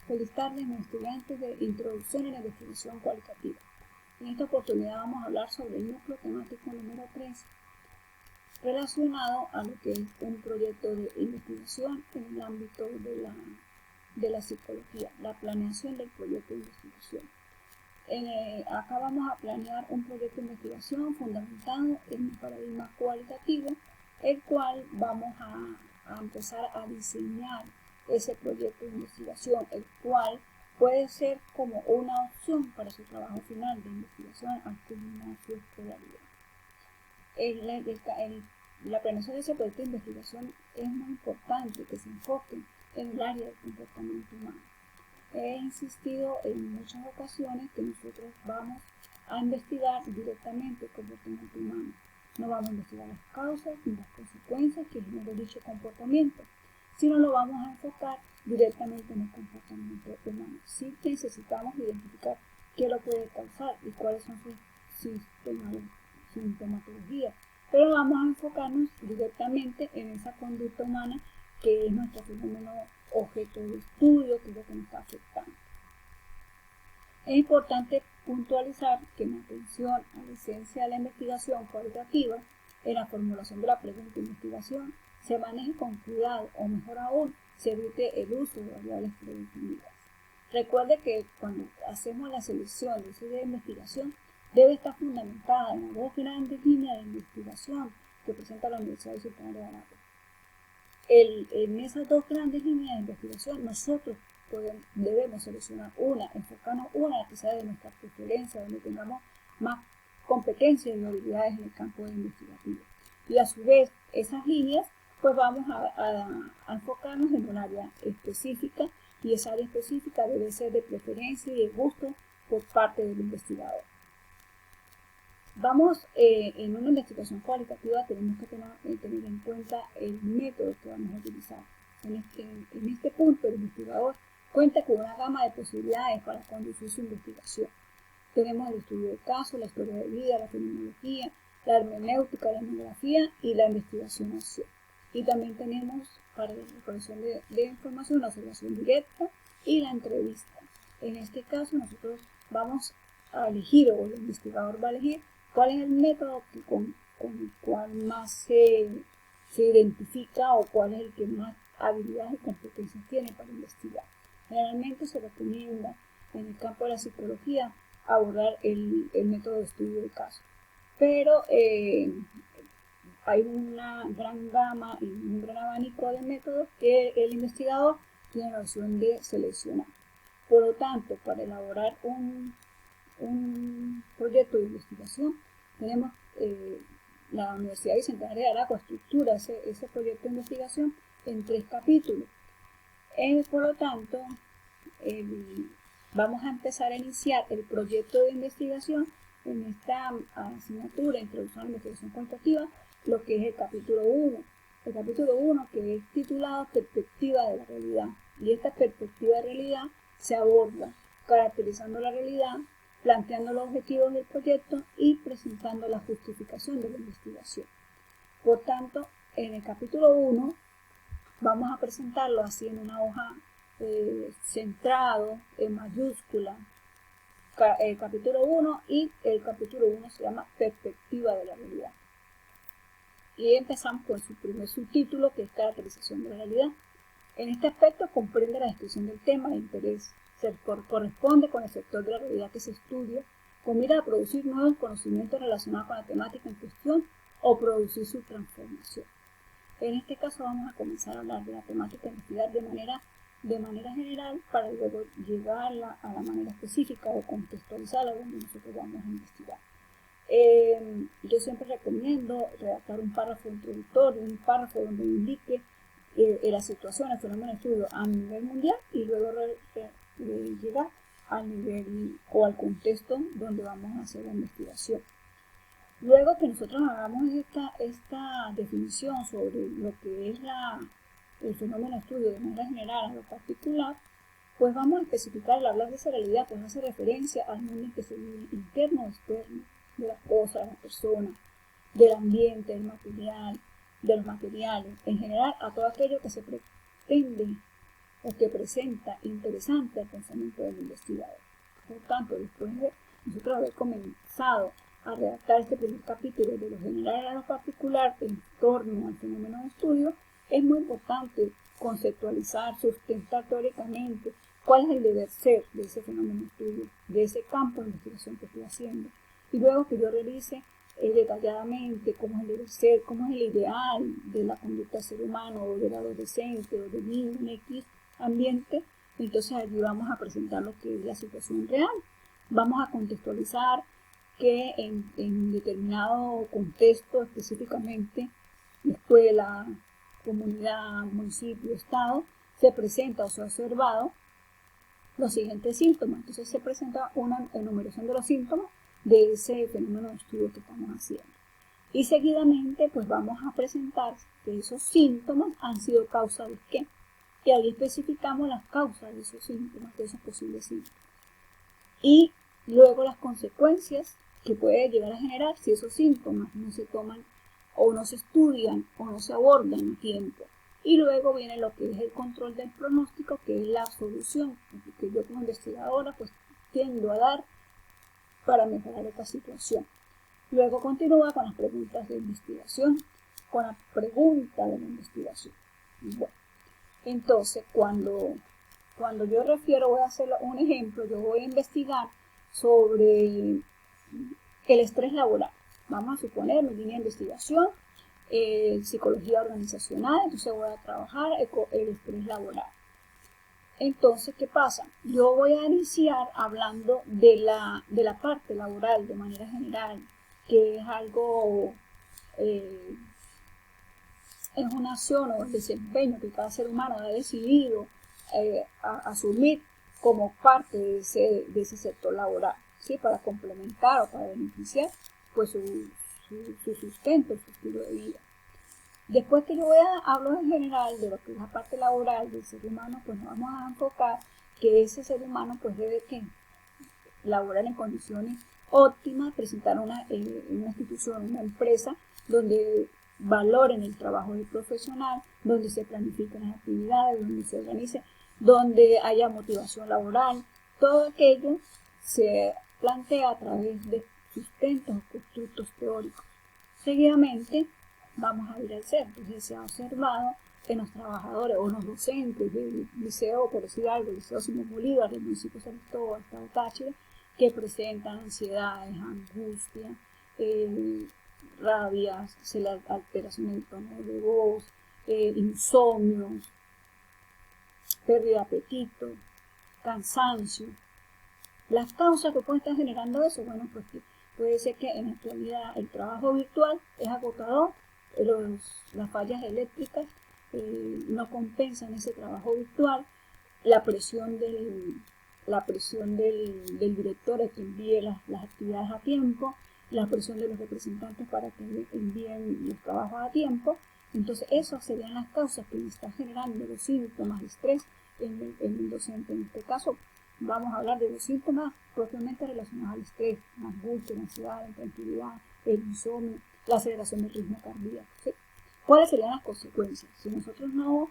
Feliz tarde, mis estudiantes de Introducción a la Investigación Cualitativa. En esta oportunidad vamos a hablar sobre el núcleo temático número 3, relacionado a lo que es un proyecto de investigación en el ámbito de la psicología, la planeación del proyecto de investigación. Acá vamos a planear un proyecto de investigación fundamentado en un paradigma cualitativo, el cual vamos a empezar a diseñar ese proyecto de investigación, el cual puede ser como una opción para su trabajo final de investigación al culminar su escolaridad. La planeación de ese proyecto de investigación es muy importante que se enfoque en el área del comportamiento humano. He insistido en muchas ocasiones que nosotros vamos a investigar directamente el comportamiento humano. No vamos a investigar las causas ni las consecuencias que genera dicho comportamiento, sino lo vamos a enfocar directamente en el comportamiento humano. Sí necesitamos identificar qué lo puede causar y cuáles son sus sintomatologías, pero vamos a enfocarnos directamente en esa conducta humana que es nuestro fenómeno objeto de estudio, que es lo que nos está afectando. Es importante puntualizar que en atención a la esencia de la investigación cualitativa, en la formulación de la pregunta de investigación, se maneje con cuidado, o mejor aún, se evite el uso de variables predefinidas. Recuerde que cuando hacemos la selección de esa idea de investigación, debe estar fundamentada en las dos grandes líneas de investigación que presenta la Universidad Bicentenario de Aragua. En esas dos grandes líneas de investigación, nosotros debemos seleccionar una, enfocarnos una que sea de nuestra preferencia, donde tengamos más competencias y habilidades en el campo de investigativo. Y a su vez, esas líneas, pues vamos a enfocarnos en un área específica, y esa área específica debe ser de preferencia y de gusto por parte del investigador. En una investigación cualitativa tenemos que tener en cuenta el método que vamos a utilizar. En este punto el investigador cuenta con una gama de posibilidades para conducir su investigación. Tenemos el estudio de caso, la historia de vida, la fenomenología, la hermenéutica, la etnografía y la investigación-acción. Y también tenemos para la recolección de información la observación directa y la entrevista. En este caso nosotros vamos a elegir, o el investigador va a elegir, cuál es el método con el cual más se identifica o cuál es el que más habilidades y competencias tiene para investigar. Generalmente se recomienda en el campo de la psicología abordar el método de estudio de caso, pero hay una gran gama y un gran abanico de métodos que el investigador tiene la opción de seleccionar. Por lo tanto, para elaborar un proyecto de investigación, tenemos la Universidad Bicentenario de Aragua estructura ese proyecto de investigación en 3 capítulos. Por lo tanto, vamos a empezar a iniciar el proyecto de investigación en esta asignatura Introducción a la Investigación Cualitativa, lo que es el capítulo 1. El capítulo 1 que es titulado Perspectiva de la Realidad. Y esta perspectiva de realidad se aborda caracterizando la realidad, planteando los objetivos del proyecto y presentando la justificación de la investigación. Por tanto, en el capítulo 1 vamos a presentarlo así en una hoja centrado, en mayúscula, el capítulo 1, y el capítulo 1 se llama Perspectiva de la Realidad. Y empezamos con su primer subtítulo, que es Caracterización de la Realidad. En este aspecto comprende la descripción del tema de interés. Se corresponde con el sector de la realidad que se estudia, con mira a producir nuevos conocimientos relacionados con la temática en cuestión o producir su transformación. En este caso vamos a comenzar a hablar de la temática a investigar de manera general, para luego llegar a la manera específica o contextualizarla donde nosotros vamos a investigar. Yo siempre recomiendo redactar un párrafo introductorio, un párrafo donde indique la situación, el fenómeno de estudio a nivel mundial, y luego llegar al nivel o al contexto donde vamos a hacer la investigación. Luego que nosotros hagamos esta definición sobre lo que es el fenómeno de estudio de manera general a lo particular, pues vamos a especificar. Al hablar de esa realidad, pues hace referencia al mundo que se vive interno o externo, de las cosas, de las personas, del ambiente, del material, de los materiales, en general a todo aquello que se pretende o que presenta interesante al pensamiento del investigador. Por tanto, después de nosotros haber comenzado a redactar este primer capítulo de lo general a lo particular en torno al fenómeno de estudio, es muy importante conceptualizar, sustentar teóricamente cuál es el deber ser de ese fenómeno de estudio, de ese campo de investigación que estoy haciendo. Y luego que yo realice detalladamente cómo es el deber ser, cómo es el ideal de la conducta del ser humano o del adolescente o del niño en X ambiente, entonces allí vamos a presentar lo que es la situación real. Vamos a contextualizar que en determinado contexto, específicamente escuela, comunidad, municipio, estado, se presenta o se ha observado los siguientes síntomas. Entonces se presenta una enumeración de los síntomas de ese fenómeno de estudio que estamos haciendo. Y seguidamente pues vamos a presentar que esos síntomas han sido causa de qué. Y ahí especificamos las causas de esos síntomas, de esos posibles síntomas. Y luego las consecuencias que puede llegar a generar si esos síntomas no se toman o no se estudian o no se abordan a tiempo. Y luego viene lo que es el control del pronóstico, que es la solución que yo como investigadora pues tiendo a dar para mejorar esta situación. Luego continúa con las preguntas de investigación, con la pregunta de la investigación. Bueno, entonces cuando yo refiero, voy a hacer un ejemplo, yo voy a investigar sobre el estrés laboral. Vamos a suponer mi línea de investigación, psicología organizacional, entonces voy a trabajar el estrés laboral. Entonces, ¿qué pasa? Yo voy a iniciar hablando de la parte laboral de manera general, que es algo, es una acción o el desempeño que cada ser humano ha decidido asumir como parte de ese sector laboral, ¿sí? Para complementar o para beneficiar pues su sustento, su estilo de vida. Después que yo hablo en general de lo que es la parte laboral del ser humano, pues nos vamos a enfocar que ese ser humano pues debe que laborar en condiciones óptimas, presentar una institución, una empresa donde valoren el trabajo del profesional, donde se planifiquen las actividades, donde se organice, donde haya motivación laboral. Todo aquello se plantea a través de sustentos o constructos teóricos. Seguidamente vamos a ir al ser. Entonces se ha observado que los trabajadores o los docentes del liceo, por decir algo, el liceo Simón Bolívar, del municipio de San Cristóbal, estado Táchira, que presentan ansiedades, angustia, rabias, alteración del tono de voz, insomnios, pérdida de apetito, cansancio. Las causas que pueden estar generando eso, bueno, pues puede ser que en la actualidad el trabajo virtual es agotador, las fallas eléctricas no compensan ese trabajo virtual, la presión del director a que envíe las actividades a tiempo, la presión de los representantes para que envíen los trabajos a tiempo. Entonces esas serían las causas que están generando los síntomas de estrés en el docente. En este caso vamos a hablar de los síntomas propiamente relacionados al estrés, la angustia, la ansiedad, la intranquilidad, el insomnio, la aceleración del ritmo cardíaco, ¿sí? ¿Cuáles serían las consecuencias? Si nosotros no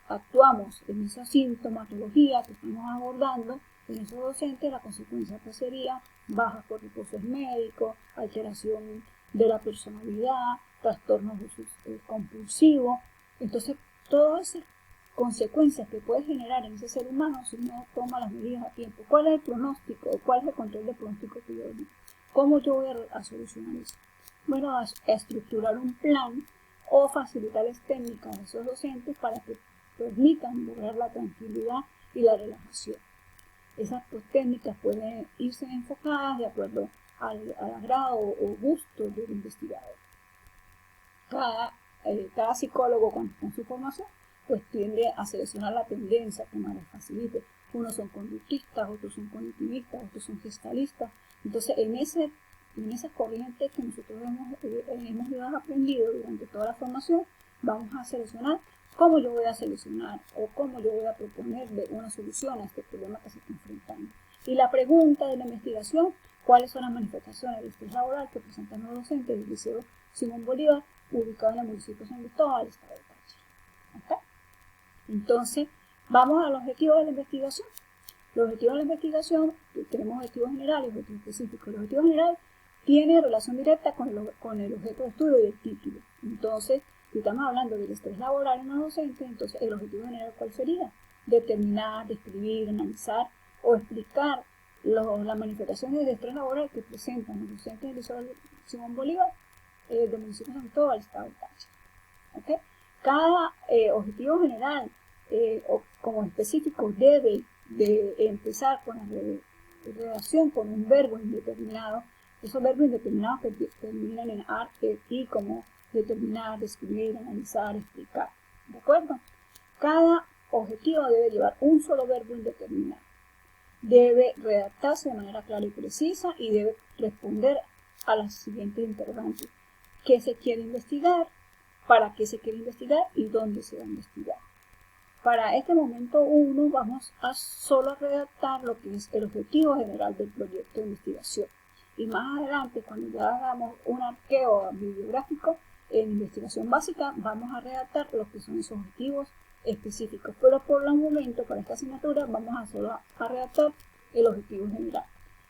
actuamos en esa sintomatología que estamos abordando en esos docentes, la consecuencia pues sería bajas por recursos médicos, alteración de la personalidad, trastornos compulsivos. Entonces, todas esas consecuencias que puede generar en ese ser humano si no toma las medidas a tiempo. ¿Cuál es el pronóstico? ¿Cuál es el control de pronóstico que yo doy? ¿Cómo yo voy a solucionar eso? Bueno, a estructurar un plan o facilitarles técnicas a esos docentes para que permitan lograr la tranquilidad y la relajación. Esas técnicas pueden irse enfocadas de acuerdo al agrado o gusto del investigador. Cada psicólogo con su formación pues tiende a seleccionar la tendencia que más les facilite. Unos son conductistas, otros son cognitivistas, otros son gestalistas. Entonces en esas corrientes que nosotros hemos aprendido durante toda la formación, vamos a seleccionar cómo yo voy a solucionar o cómo yo voy a proponerle una solución a este problema que se está enfrentando. Y la pregunta de la investigación, ¿cuáles son las manifestaciones del estrés laboral que presentan los docentes del Liceo Simón Bolívar, ubicado en el municipio de San Cristóbal, estado de Táchira? ¿Okay? Entonces, Vamos a los objetivos de la investigación. Los objetivos de la investigación, tenemos objetivos generales y objetivos específicos. Los objetivos generales tienen relación directa con el objeto de estudio y el título. Entonces, si estamos hablando del estrés laboral en los docentes, entonces el objetivo general, ¿cuál sería? Determinar, describir, analizar o explicar las manifestaciones de estrés laboral que presentan los docentes del Liceo Simón Bolívar del municipio de San Cristóbal, estado de Táchira. ¿Okay? Cada objetivo general o como específico debe de empezar con la redacción con un verbo indeterminado. Esos verbos indeterminados que terminan en ar, y, como determinar, describir, analizar, explicar. ¿De acuerdo? Cada objetivo debe llevar un solo verbo indeterminado. Debe redactarse de manera clara y precisa y debe responder a las siguientes interrogantes. ¿Qué se quiere investigar? ¿Para qué se quiere investigar? ¿Y dónde se va a investigar? Para este momento 1 vamos a solo redactar lo que es el objetivo general del proyecto de investigación. Y más adelante, cuando ya hagamos un arqueo bibliográfico en investigación básica, vamos a redactar lo que son esos objetivos específicos. Pero por el momento, para esta asignatura, vamos a solo a redactar el objetivo general.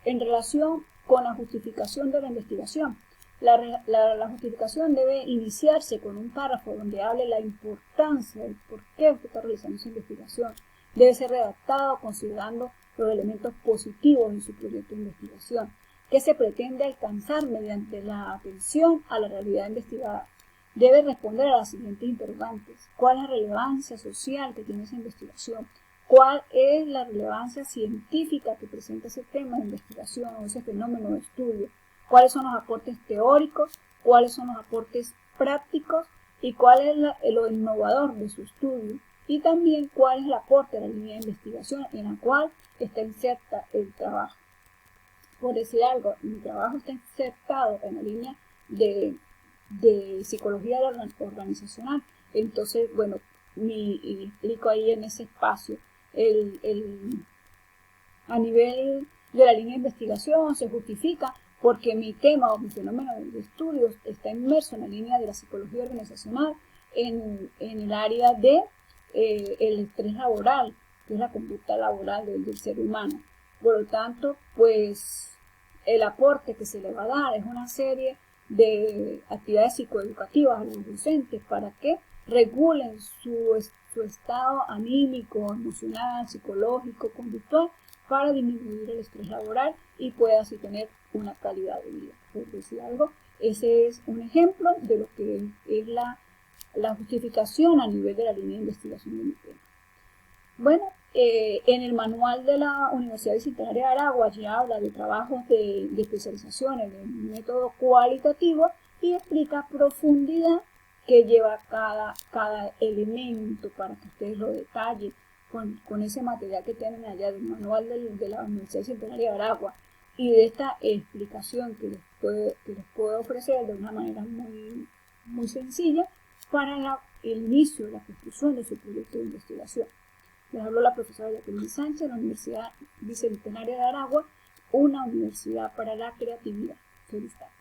En relación con la justificación de la investigación, la justificación debe iniciarse con un párrafo donde hable la importancia del por qué usted está realizando esa investigación. Debe ser redactado considerando los elementos positivos en su proyecto de investigación, que se pretende alcanzar mediante la atención a la realidad investigada. Debe responder a las siguientes interrogantes. ¿Cuál es la relevancia social que tiene esa investigación? ¿Cuál es la relevancia científica que presenta ese tema de investigación o ese fenómeno de estudio? ¿Cuáles son los aportes teóricos? ¿Cuáles son los aportes prácticos? ¿Y cuál es lo innovador de su estudio? Y también cuál es el aporte a la línea de investigación en la cual está inserta el trabajo. Por decir algo, mi trabajo está insertado en la línea de psicología organizacional. Entonces, bueno, y explico ahí en ese espacio a nivel de la línea de investigación se justifica porque mi tema o mi fenómeno de estudios está inmerso en la línea de la psicología organizacional en el área de el estrés laboral, que es la conducta laboral del ser humano. Por lo tanto, pues el aporte que se le va a dar es una serie de actividades psicoeducativas a los docentes para que regulen su estado anímico, emocional, psicológico, conductual, para disminuir el estrés laboral y pueda así tener una calidad de vida. Por decir algo, ese es un ejemplo de lo que es la justificación a nivel de la línea de investigación de mi tema. Bueno, en el manual de la Universidad Bicentenaria de Aragua ya habla de trabajos de especializaciones, de método cualitativo y explica a profundidad que lleva cada elemento para que ustedes lo detallen con ese material que tienen allá del manual de la Universidad Bicentenaria de Aragua y de esta explicación que les puedo ofrecer de una manera muy, muy sencilla para el inicio de la construcción de su proyecto de investigación. Les habló la profesora Jacqueline Sánchez de la Universidad Bicentenaria de Aragua, una universidad para la creatividad. Feliz tarde.